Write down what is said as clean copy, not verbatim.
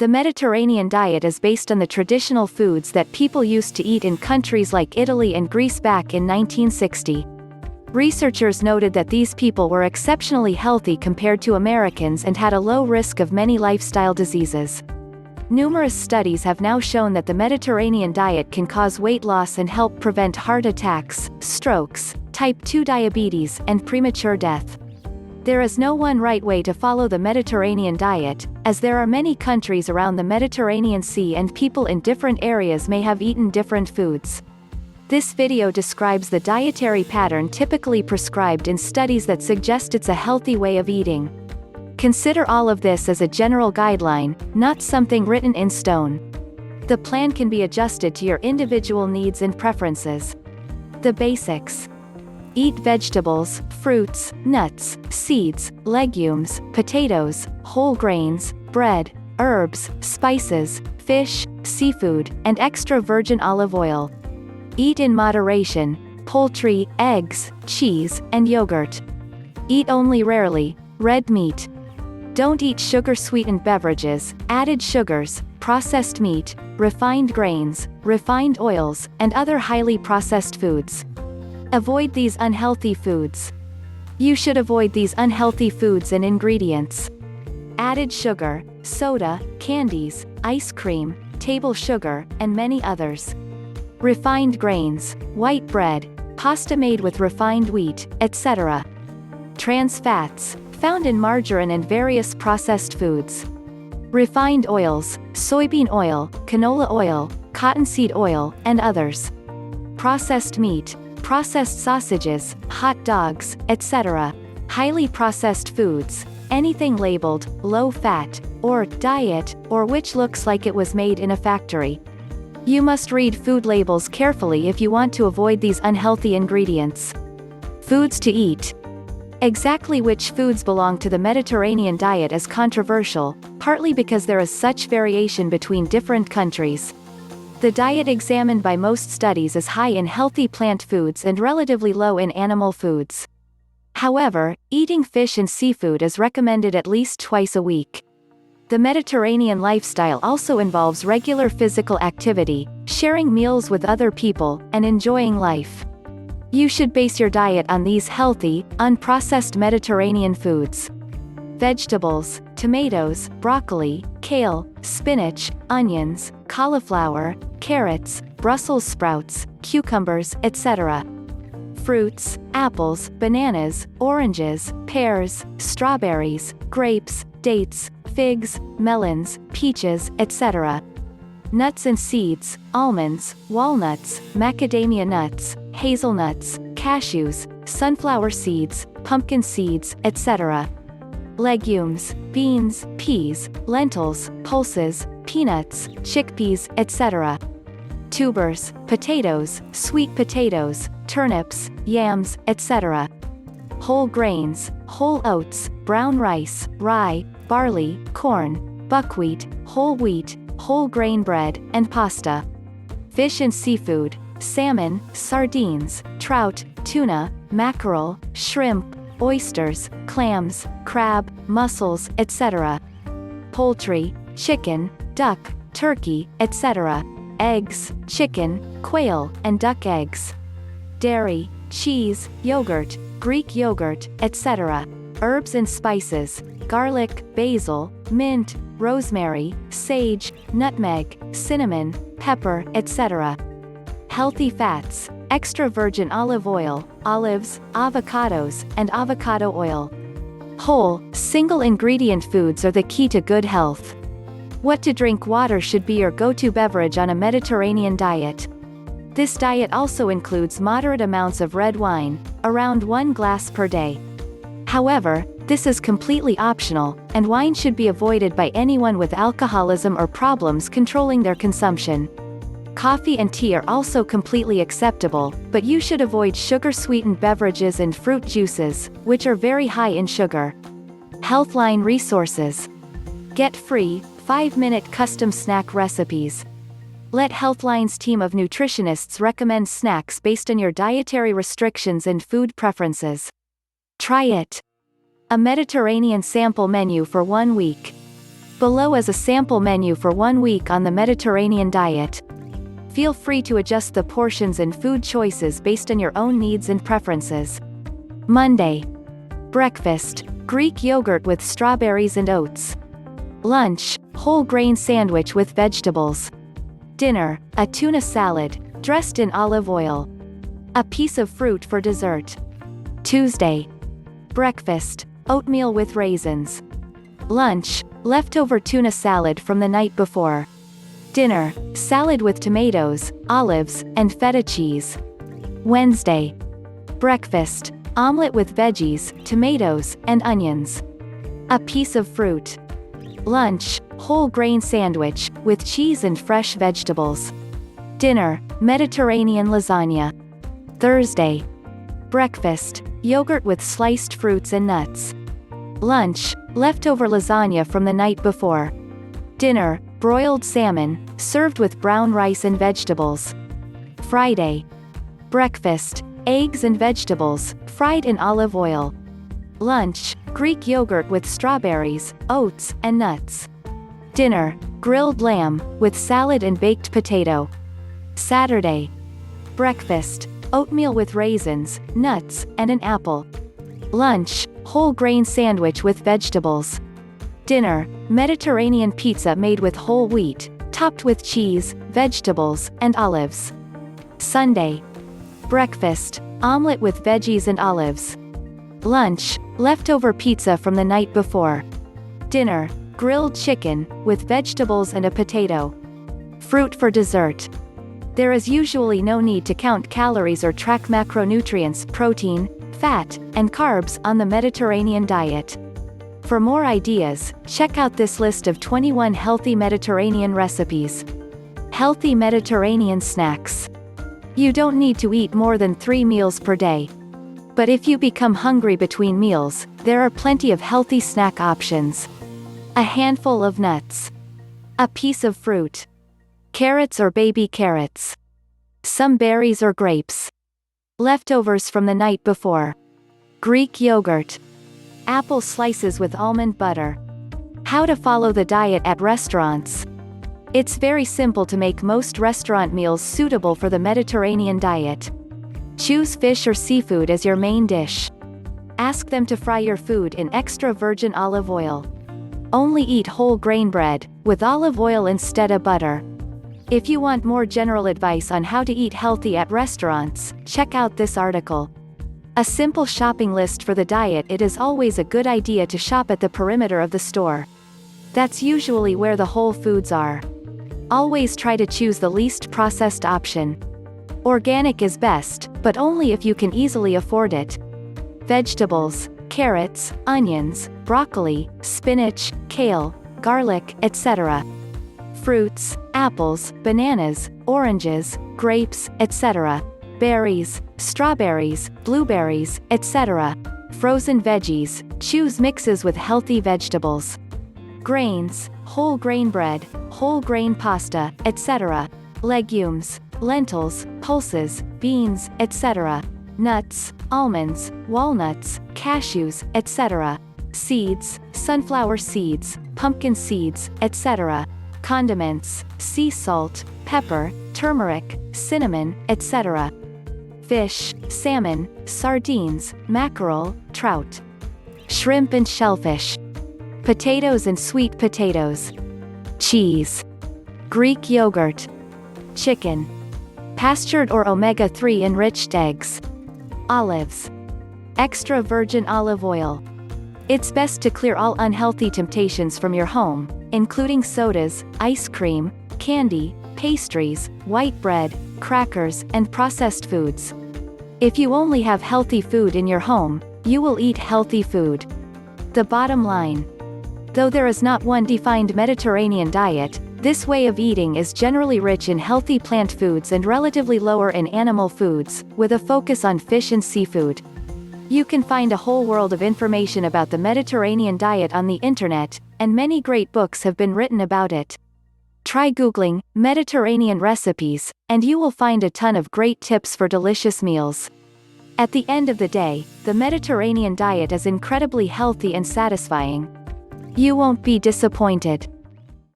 The Mediterranean diet is based on the traditional foods that people used to eat in countries like Italy and Greece back in 1960. Researchers noted that these people were exceptionally healthy compared to Americans and had a low risk of many lifestyle diseases. Numerous studies have now shown that the Mediterranean diet can cause weight loss and help prevent heart attacks, strokes, type 2 diabetes, and premature death. There is no one right way to follow the Mediterranean diet, as there are many countries around the Mediterranean Sea and people in different areas may have eaten different foods. This video describes the dietary pattern typically prescribed in studies that suggest it's a healthy way of eating. Consider all of this as a general guideline, not something written in stone. The plan can be adjusted to your individual needs and preferences. The basics. Eat vegetables, fruits, nuts, seeds, legumes, potatoes, whole grains, bread, herbs, spices, fish, seafood, and extra virgin olive oil. Eat in moderation: poultry, eggs, cheese, and yogurt. Eat only rarely: red meat. Don't eat sugar-sweetened beverages, added sugars, processed meat, refined grains, refined oils, and other highly processed foods. Avoid these unhealthy foods. You should avoid these unhealthy foods and ingredients: added sugar, soda, candies, ice cream, table sugar, and many others. Refined grains, white bread, pasta made with refined wheat, etc. Trans fats, found in margarine and various processed foods. Refined oils, soybean oil, canola oil, cottonseed oil, and others. Processed meat, processed sausages, hot dogs, etc. Highly processed foods, anything labeled low fat, or diet, or which looks like it was made in a factory. You must read food labels carefully if you want to avoid these unhealthy ingredients. Foods to eat. Exactly which foods belong to the Mediterranean diet is controversial, partly because there is such variation between different countries. The diet examined by most studies is high in healthy plant foods and relatively low in animal foods. However, eating fish and seafood is recommended at least twice a week. The Mediterranean lifestyle also involves regular physical activity, sharing meals with other people, and enjoying life. You should base your diet on these healthy, unprocessed Mediterranean foods. Vegetables: tomatoes, broccoli, kale, spinach, onions, cauliflower, carrots, Brussels sprouts, cucumbers, etc. Fruits: apples, bananas, oranges, pears, strawberries, grapes, dates, figs, melons, peaches, etc. Nuts and seeds: almonds, walnuts, macadamia nuts, hazelnuts, cashews, sunflower seeds, pumpkin seeds, etc. Legumes: beans, peas, lentils, pulses, peanuts, chickpeas, etc. Tubers: potatoes, sweet potatoes, turnips, yams, etc. Whole grains: whole oats, brown rice, rye, barley, corn, buckwheat, whole wheat, whole grain bread, and pasta. Fish and seafood: salmon, sardines, trout, tuna, mackerel, shrimp, oysters, clams, crab, mussels, etc. Poultry: chicken, duck, turkey, etc. Eggs: chicken, quail, and duck eggs. Dairy: cheese, yogurt, Greek yogurt, etc. Herbs and spices: garlic, basil, mint, rosemary, sage, nutmeg, cinnamon, pepper, etc. Healthy fats: extra virgin olive oil, olives, avocados, and avocado oil. Whole, single-ingredient foods are the key to good health. What to drink: water should be your go-to beverage on a Mediterranean diet. This diet also includes moderate amounts of red wine, around 1 glass per day. However, this is completely optional, and wine should be avoided by anyone with alcoholism or problems controlling their consumption. Coffee and tea are also completely acceptable, but you should avoid sugar-sweetened beverages and fruit juices, which are very high in sugar. Healthline resources. Get free, 5-minute custom snack recipes. Let Healthline's team of nutritionists recommend snacks based on your dietary restrictions and food preferences. Try it. A Mediterranean sample menu for 1 week. Below is a sample menu for 1 week on the Mediterranean diet. Feel free to adjust the portions and food choices based on your own needs and preferences. Monday. Breakfast: Greek yogurt with strawberries and oats. Lunch: whole grain sandwich with vegetables. Dinner: a tuna salad, dressed in olive oil. A piece of fruit for dessert. Tuesday. Breakfast: oatmeal with raisins. Lunch: leftover tuna salad from the night before. Dinner: salad with tomatoes, olives, and feta cheese. Wednesday. Breakfast: omelette with veggies, tomatoes, and onions. A piece of fruit. Lunch: whole grain sandwich, with cheese and fresh vegetables. Dinner: Mediterranean lasagna. Thursday. Breakfast: yogurt with sliced fruits and nuts. Lunch: leftover lasagna from the night before. Dinner: broiled salmon, served with brown rice and vegetables. Friday. Breakfast: eggs and vegetables, fried in olive oil. Lunch: Greek yogurt with strawberries, oats, and nuts. Dinner: grilled lamb, with salad and baked potato. Saturday. Breakfast: oatmeal with raisins, nuts, and an apple. Lunch: whole grain sandwich with vegetables. Dinner: Mediterranean pizza made with whole wheat, topped with cheese, vegetables, and olives. Sunday. Breakfast: omelette with veggies and olives. Lunch: leftover pizza from the night before. Dinner: grilled chicken, with vegetables and a potato. Fruit for dessert. There is usually no need to count calories or track macronutrients, protein, fat, and carbs on the Mediterranean diet. For more ideas, check out this list of 21 healthy Mediterranean recipes. Healthy Mediterranean snacks. You don't need to eat more than 3 meals per day. But if you become hungry between meals, there are plenty of healthy snack options. A handful of nuts. A piece of fruit. Carrots or baby carrots. Some berries or grapes. Leftovers from the night before. Greek yogurt. Apple slices with almond butter. How to follow the diet at restaurants. It's very simple to make most restaurant meals suitable for the Mediterranean diet. Choose fish or seafood as your main dish. Ask them to fry your food in extra virgin olive oil. Only eat whole grain bread, with olive oil instead of butter. If you want more general advice on how to eat healthy at restaurants, check out this article. A simple shopping list for the diet. It is always a good idea to shop at the perimeter of the store. That's usually where the whole foods are. Always try to choose the least processed option. Organic is best, but only if you can easily afford it. Vegetables: carrots, onions, broccoli, spinach, kale, garlic, etc. Fruits: apples, bananas, oranges, grapes, etc. Berries: strawberries, blueberries, etc. Frozen veggies: choose mixes with healthy vegetables. Grains: whole grain bread, whole grain pasta, etc. Legumes: lentils, pulses, beans, etc. Nuts: almonds, walnuts, cashews, etc. Seeds: sunflower seeds, pumpkin seeds, etc. Condiments: sea salt, pepper, turmeric, cinnamon, etc. Fish: salmon, sardines, mackerel, trout. Shrimp and shellfish. Potatoes and sweet potatoes. Cheese. Greek yogurt. Chicken. Pastured or omega-3 enriched eggs. Olives. Extra virgin olive oil. It's best to clear all unhealthy temptations from your home, including sodas, ice cream, candy, pastries, white bread, crackers, and processed foods. If you only have healthy food in your home, you will eat healthy food. The bottom line. Though there is not one defined Mediterranean diet, this way of eating is generally rich in healthy plant foods and relatively lower in animal foods, with a focus on fish and seafood. You can find a whole world of information about the Mediterranean diet on the internet, and many great books have been written about it. Try Googling Mediterranean recipes, and you will find a ton of great tips for delicious meals. At the end of the day, the Mediterranean diet is incredibly healthy and satisfying. You won't be disappointed.